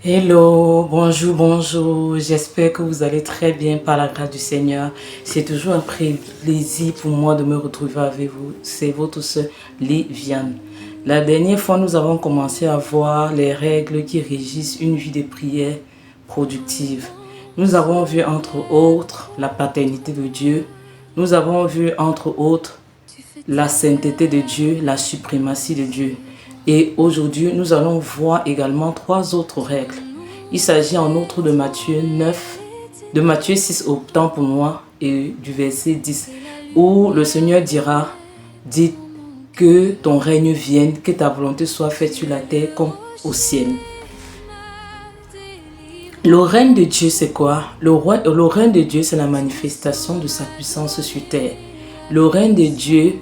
Hello, bonjour, bonjour. J'espère que vous allez très bien par la grâce du Seigneur. C'est toujours un plaisir pour moi de me retrouver avec vous. C'est votre sœur Liviane. La dernière fois, nous avons commencé à voir les règles qui régissent une vie de prière productive. Nous avons vu entre autres la paternité de Dieu. Nous avons vu entre autres la sainteté de Dieu, la suprématie de Dieu. Et aujourd'hui, nous allons voir également 3 autres règles. Il s'agit en outre de Matthieu 9, de Matthieu 6 autant pour moi et du verset 10, où le Seigneur dira, dis que ton règne vienne, que ta volonté soit faite sur la terre comme au ciel. Le règne de Dieu, c'est quoi? Le règne de Dieu, c'est la manifestation de sa puissance sur terre. Le règne de Dieu,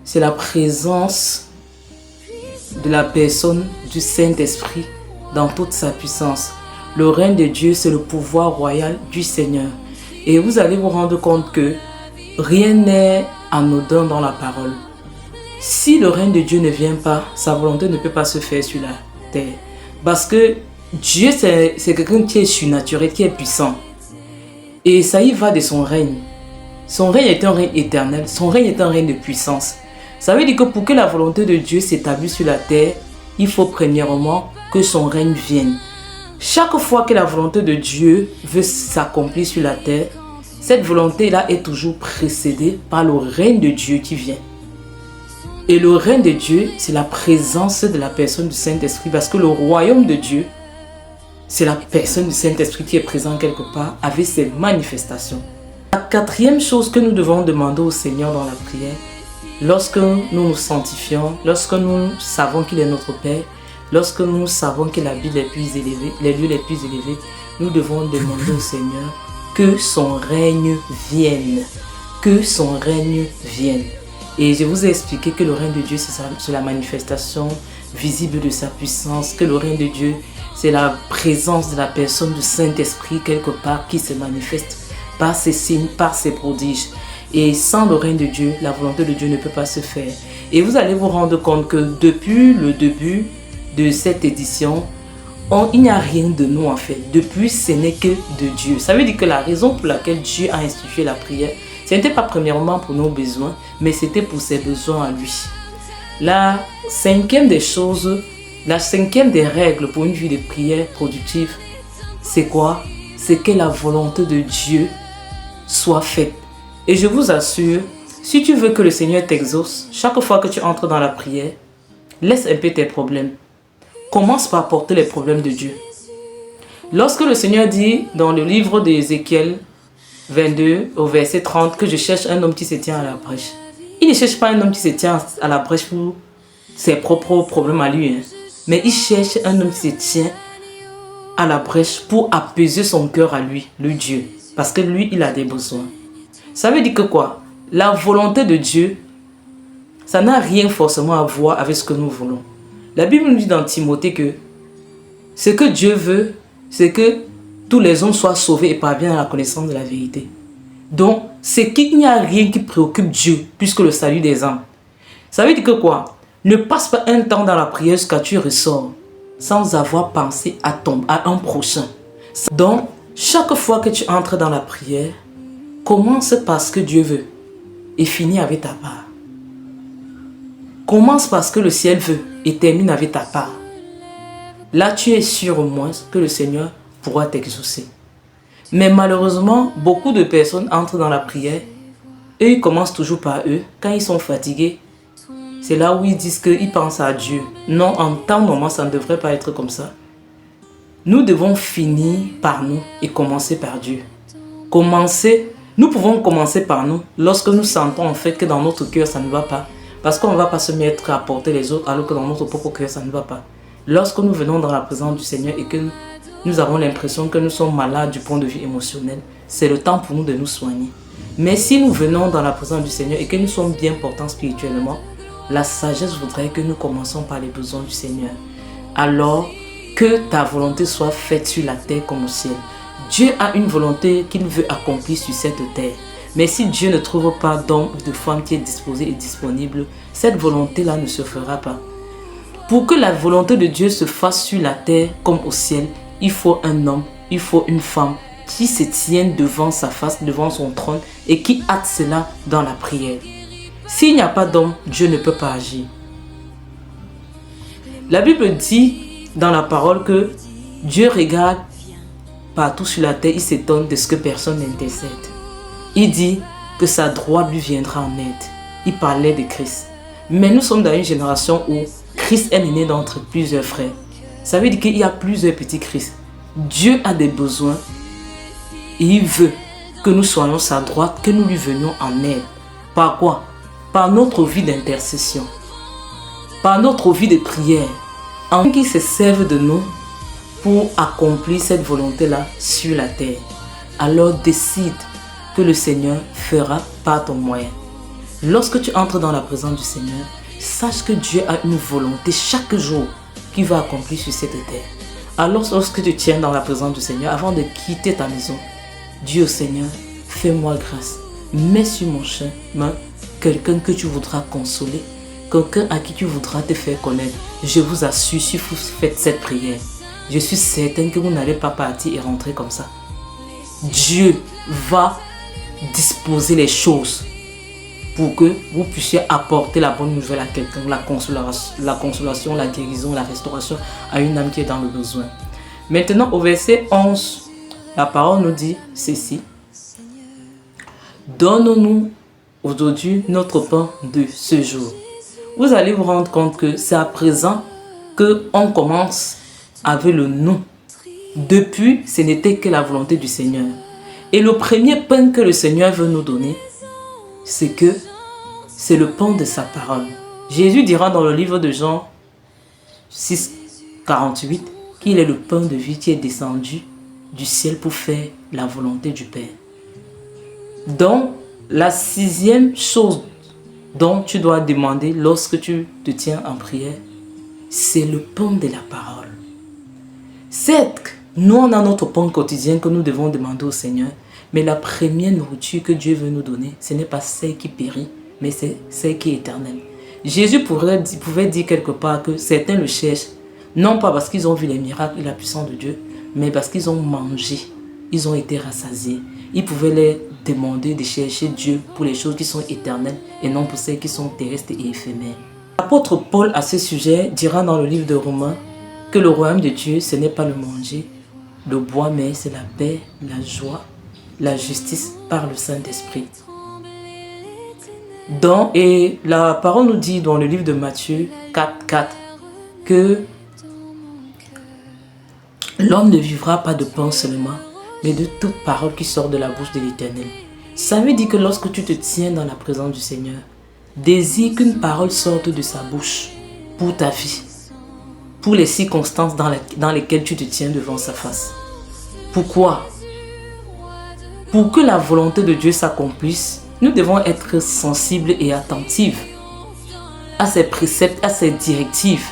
c'est la présence de la personne du Saint-Esprit dans toute sa puissance. Le règne de Dieu, c'est le pouvoir royal du Seigneur. Et vous allez vous rendre compte que rien n'est anodin dans la parole. Si le règne de Dieu ne vient pas, sa volonté ne peut pas se faire sur la terre. Parce que Dieu, c'est quelqu'un qui est surnaturel, qui est puissant. Et ça y va de son règne. Son règne est un règne éternel. Son règne est un règne de puissance. Ça veut dire que pour que la volonté de Dieu s'établisse sur la terre, il faut premièrement que son règne vienne. Chaque fois que la volonté de Dieu veut s'accomplir sur la terre, cette volonté-là est toujours précédée par le règne de Dieu qui vient. Et le règne de Dieu, c'est la présence de la personne du Saint-Esprit, parce que le royaume de Dieu, c'est la personne du Saint-Esprit qui est présente quelque part avec ses manifestations. La 4e chose que nous devons demander au Seigneur dans la prière, lorsque nous nous sanctifions, lorsque nous savons qu'il est notre Père, lorsque nous savons que la Bible est plus élevée, les lieux les plus élevés, nous devons demander au Seigneur que son règne vienne. Que son règne vienne. Et je vous ai expliqué que le règne de Dieu, c'est la manifestation visible de sa puissance, que le règne de Dieu, c'est la présence de la personne du Saint-Esprit quelque part qui se manifeste par ses signes, par ses prodiges. Et sans le règne de Dieu, la volonté de Dieu ne peut pas se faire. Et vous allez vous rendre compte que depuis le début de cette édition, il n'y a rien de nous en fait. Depuis, ce n'est que de Dieu. Ça veut dire que la raison pour laquelle Dieu a institué la prière, ce n'était pas premièrement pour nos besoins, mais c'était pour ses besoins à lui. La 5e des choses, la 5e des règles pour une vie de prière productive, c'est quoi? C'est que la volonté de Dieu soit faite. Et je vous assure, si tu veux que le Seigneur t'exauce, chaque fois que tu entres dans la prière, laisse un peu tes problèmes. Commence par porter les problèmes de Dieu. Lorsque le Seigneur dit dans le livre d'Ézéchiel 22 au verset 30 que je cherche un homme qui se tient à la brèche, il ne cherche pas un homme qui se tient à la brèche pour ses propres problèmes à lui, mais il cherche un homme qui se tient à la brèche pour apaiser son cœur à lui, le Dieu, parce que lui, il a des besoins. Ça veut dire que quoi? La volonté de Dieu, ça n'a rien forcément à voir avec ce que nous voulons. La Bible nous dit dans Timothée que ce que Dieu veut, c'est que tous les hommes soient sauvés et parviennent à la connaissance de la vérité. Donc, c'est qu'il n'y a rien qui préoccupe Dieu plus que le salut des âmes. Ça veut dire que quoi? Ne passe pas un temps dans la prière jusqu'à tu ressors sans avoir pensé à un prochain. Donc, chaque fois que tu entres dans la prière, commence par ce que Dieu veut et finis avec ta part. Commence par ce que le ciel veut et termine avec ta part. Là, tu es sûr au moins que le Seigneur pourra t'exaucer. Mais malheureusement, beaucoup de personnes entrent dans la prière et ils commencent toujours par eux. Quand ils sont fatigués, c'est là où ils disent qu'ils pensent à Dieu. Non, en temps normal, ça ne devrait pas être comme ça. Nous devons finir par nous et commencer par Dieu. Nous pouvons commencer par nous lorsque nous sentons en fait que dans notre cœur ça ne va pas. Parce qu'on ne va pas se mettre à porter les autres alors que dans notre propre cœur ça ne va pas. Lorsque nous venons dans la présence du Seigneur et que nous avons l'impression que nous sommes malades du point de vue émotionnel, c'est le temps pour nous de nous soigner. Mais si nous venons dans la présence du Seigneur et que nous sommes bien portants spirituellement, la sagesse voudrait que nous commençons par les besoins du Seigneur. Alors que ta volonté soit faite sur la terre comme au ciel. Dieu a une volonté qu'il veut accomplir sur cette terre. Mais si Dieu ne trouve pas d'homme ou de femme qui est disposé et disponible, cette volonté-là ne se fera pas. Pour que la volonté de Dieu se fasse sur la terre comme au ciel, il faut un homme, il faut une femme qui se tiennent devant sa face, devant son trône et qui hâte cela dans la prière. S'il n'y a pas d'homme, Dieu ne peut pas agir. La Bible dit dans la parole que Dieu regarde partout sur la terre, il s'étonne de ce que personne n'intercède. Il dit que sa droite lui viendra en aide. Il parlait de Christ. Mais nous sommes dans une génération où Christ est né d'entre plusieurs frères. Ça veut dire qu'il y a plusieurs petits Christ. Dieu a des besoins et il veut que nous soyons sa droite, que nous lui venions en aide. Par quoi? Par notre vie d'intercession, par notre vie de prière, en qui se servent de nous pour accomplir cette volonté-là sur la terre. Alors décide que le Seigneur fera par ton moyen. Lorsque tu entres dans la présence du Seigneur, sache que Dieu a une volonté chaque jour qu'il va accomplir sur cette terre. Alors lorsque tu tiens dans la présence du Seigneur, avant de quitter ta maison, dis au Seigneur, fais-moi grâce. Mets sur mon chemin quelqu'un que tu voudras consoler, quelqu'un à qui tu voudras te faire connaître. Je vous assure, si vous faites cette prière, je suis certain que vous n'allez pas partir et rentrer comme ça. Dieu va disposer les choses pour que vous puissiez apporter la bonne nouvelle à quelqu'un, la consolation, la guérison, la restauration à une âme qui est dans le besoin. Maintenant, au verset 11, la parole nous dit ceci. Donne-nous aujourd'hui notre pain de ce jour. Vous allez vous rendre compte que c'est à présent qu'on commence avec le nous. Depuis, ce n'était que la volonté du Seigneur. Et le premier pain que le Seigneur veut nous donner, c'est le pain de sa parole. Jésus dira dans le livre de Jean 6, 48 qu'il est le pain de vie qui est descendu du ciel pour faire la volonté du Père. Donc, la sixième chose dont tu dois demander lorsque tu te tiens en prière, c'est le pain de la parole. Certes, nous on a notre pain quotidien que nous devons demander au Seigneur, mais la première nourriture que Dieu veut nous donner, ce n'est pas celle qui périt, mais c'est celle qui est éternelle. Jésus pouvait dire quelque part que certains le cherchent, non pas parce qu'ils ont vu les miracles et la puissance de Dieu, mais parce qu'ils ont mangé, ils ont été rassasiés. Ils pouvaient leur demander de chercher Dieu pour les choses qui sont éternelles et non pour celles qui sont terrestres et éphémères. L'apôtre Paul à ce sujet dira dans le livre de Romains que le royaume de Dieu, ce n'est pas le manger, le boire, mais c'est la paix, la joie, la justice par le Saint-Esprit. Et la parole nous dit dans le livre de Matthieu 4, 4 que l'homme ne vivra pas de pain seulement, mais de toute parole qui sort de la bouche de l'Éternel. Ça veut dire que lorsque tu te tiens dans la présence du Seigneur, désire qu'une parole sorte de sa bouche pour ta vie, pour les circonstances dans lesquelles tu te tiens devant sa face. Pourquoi? Pour que la volonté de Dieu s'accomplisse, nous devons être sensibles et attentifs à ses préceptes, à ses directives.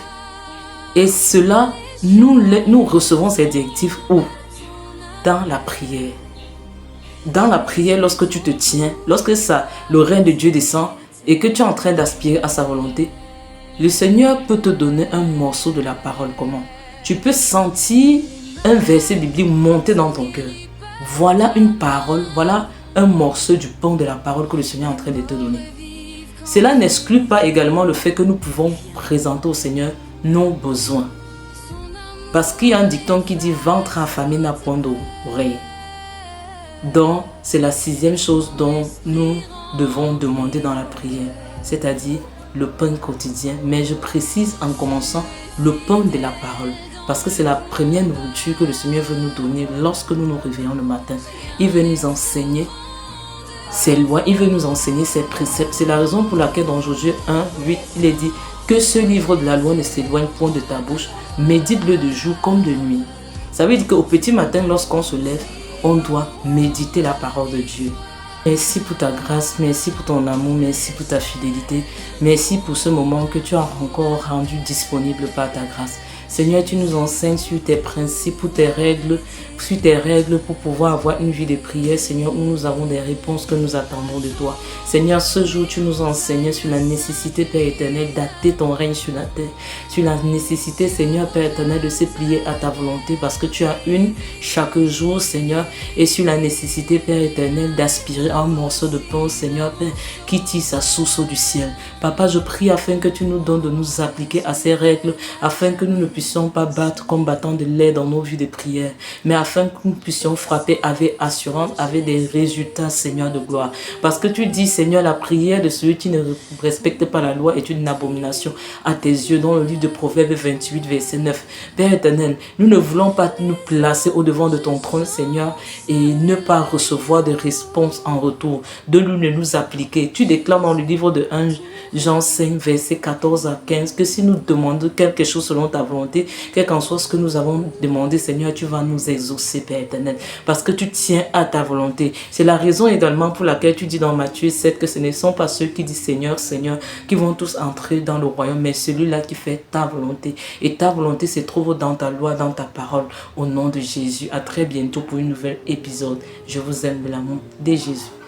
Et cela, nous recevons ces directives où? Dans la prière. Dans la prière, lorsque tu te tiens, lorsque le règne de Dieu descend et que tu es en train d'aspirer à sa volonté, le Seigneur peut te donner un morceau de la parole. Comment? Tu peux sentir un verset biblique monter dans ton cœur. Voilà une parole, voilà un morceau du pain de la parole que le Seigneur est en train de te donner. Cela n'exclut pas également le fait que nous pouvons présenter au Seigneur nos besoins. Parce qu'il y a un dicton qui dit « ventre affamé n'a point d'oreille ». Donc, c'est la sixième chose dont nous devons demander dans la prière, c'est-à-dire le pain quotidien. Mais je précise en commençant le pain de la parole, parce que c'est la première nourriture que le Seigneur veut nous donner lorsque nous nous réveillons le matin. Il veut nous enseigner ses lois, il veut nous enseigner ses préceptes. C'est la raison pour laquelle dans Josué 1, 8, il est dit que ce livre de la loi ne s'éloigne point de ta bouche, médite-le de jour comme de nuit. Ça veut dire qu'au petit matin, lorsqu'on se lève, on doit méditer la parole de Dieu. Merci pour ta grâce, merci pour ton amour, merci pour ta fidélité, merci pour ce moment que tu as encore rendu disponible par ta grâce. Seigneur, tu nous enseignes sur tes principes ou tes règles, pour pouvoir avoir une vie de prière, Seigneur, où nous avons des réponses que nous attendons de toi. Seigneur, ce jour, tu nous enseignais sur la nécessité, Père éternel, d'acter ton règne sur la terre. Sur la nécessité, Seigneur, Père éternel, de se plier à ta volonté parce que tu as une chaque jour, Seigneur. Et sur la nécessité, Père éternel, d'aspirer à un morceau de pain, Seigneur, Père, qui tire sa source du ciel. Papa, je prie afin que tu nous donnes de nous appliquer à ces règles, afin que nous ne puissions pas battre comme battant de lait dans nos vies de prière, mais afin que nous puissions frapper avec assurance, avec des résultats, Seigneur de gloire. Parce que tu dis, Seigneur, la prière de celui qui ne respecte pas la loi est une abomination à tes yeux, dans le livre de Proverbes 28, verset 9. Père éternel, nous ne voulons pas nous placer au devant de ton trône, Seigneur, et ne pas recevoir de réponse en retour, de nous appliquer. Tu déclares dans le livre de 1 Jean 5, verset 14 à 15, que si nous demandons quelque chose selon ta volonté, quel qu'en soit ce que nous avons demandé, Seigneur, tu vas nous exaucer, Père éternel, parce que tu tiens à ta volonté. C'est la raison également pour laquelle tu dis dans Matthieu 7 que ce ne sont pas ceux qui disent Seigneur, Seigneur, qui vont tous entrer dans le royaume, mais celui-là qui fait ta volonté. Et ta volonté se trouve dans ta loi, dans ta parole, au nom de Jésus. À très bientôt pour un nouvel épisode. Je vous aime de l'amour de Jésus.